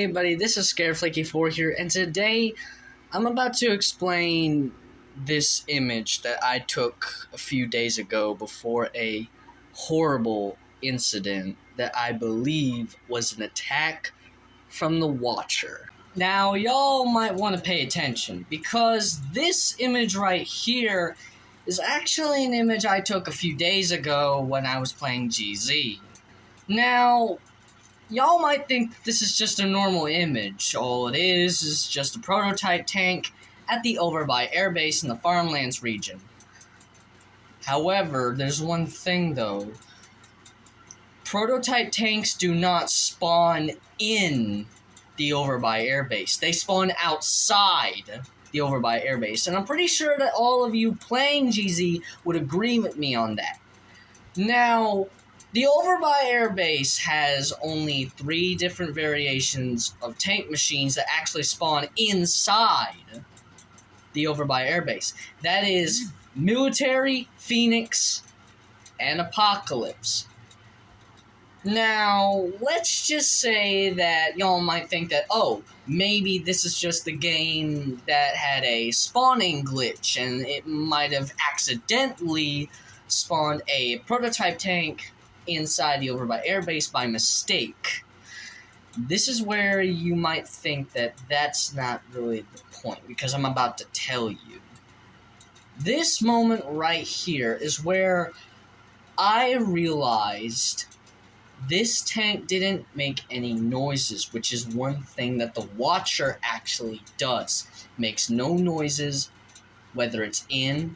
Hey buddy, this is ScareFlaky4 here, and today I'm about to explain this image that I took a few days ago before a horrible incident that I believe was an attack from the Watcher. Now, y'all might want to pay attention, because this image right here is actually an image I took a few days ago when I was playing GZ. Now, y'all might think this is just a normal image. All it is just a prototype tank at the Overbuy Air Base in the Farmlands region. However, there's one thing though. Prototype tanks do not spawn in the Overbuy Air Base. They spawn outside the Overbuy Air Base. And I'm pretty sure that all of you playing GZ would agree with me on that. Now, the Overbuy Air Base has only 3 different variations of tank machines that actually spawn inside the Overbuy Air Base. That is Military, Phoenix, and Apocalypse. Now, let's just say that y'all might think that, oh, maybe this is just the game that had a spawning glitch and it might have accidentally spawned a prototype tank inside the Overbuy Air Base by mistake. This is where you might think that that's not really the point, because I'm about to tell you. This moment right here is where I realized this tank didn't make any noises, which is one thing that the Watcher actually does. Makes no noises, whether it's in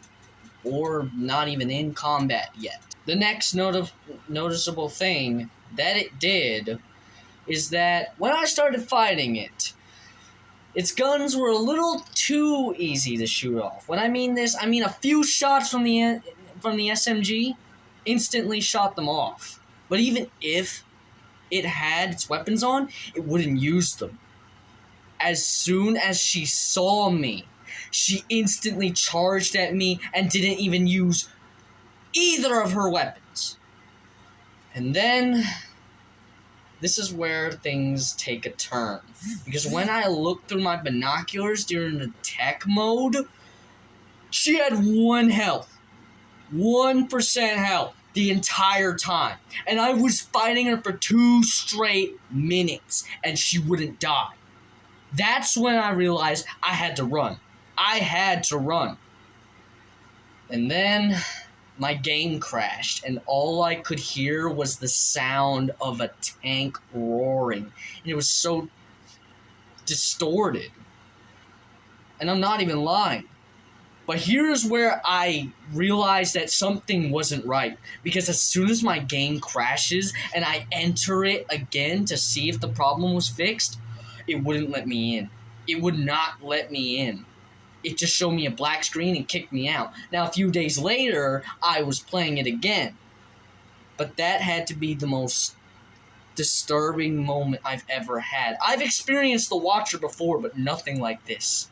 or not even in combat yet. The next noticeable thing that it did is that when I started fighting it, its guns were a little too easy to shoot off. When I mean this, I mean a few shots from the SMG instantly shot them off. But even if it had its weapons on, it wouldn't use them. As soon as she saw me, she instantly charged at me and didn't even use either of her weapons. And then, this is where things take a turn. Because when I looked through my binoculars during the tech mode, she had 1 health. 1% health the entire time. And I was fighting her for 2 straight minutes, and she wouldn't die. That's when I realized I had to run. I had to run. And then my game crashed, and all I could hear was the sound of a tank roaring. And it was so distorted. And I'm not even lying. But here's where I realized that something wasn't right. Because as soon as my game crashes and I enter it again to see if the problem was fixed, it wouldn't let me in. It would not let me in. It just showed me a black screen and kicked me out. Now, a few days later, I was playing it again. But that had to be the most disturbing moment I've ever had. I've experienced the Watcher before, but nothing like this.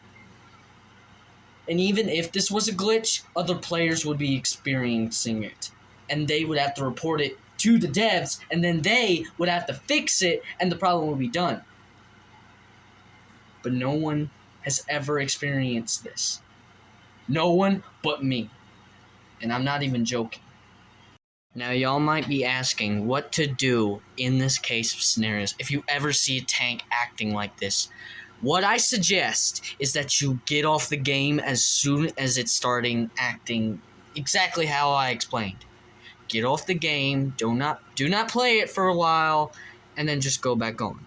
And even if this was a glitch, other players would be experiencing it. And they would have to report it to the devs, and then they would have to fix it, and the problem would be done. But no one has ever experienced this. No one but me. And I'm not even joking. Now, y'all might be asking what to do in this case of scenarios if you ever see a tank acting like this. What I suggest is that you get off the game as soon as it's starting acting exactly how I explained. Get off the game, do not play it for a while, and then just go back on.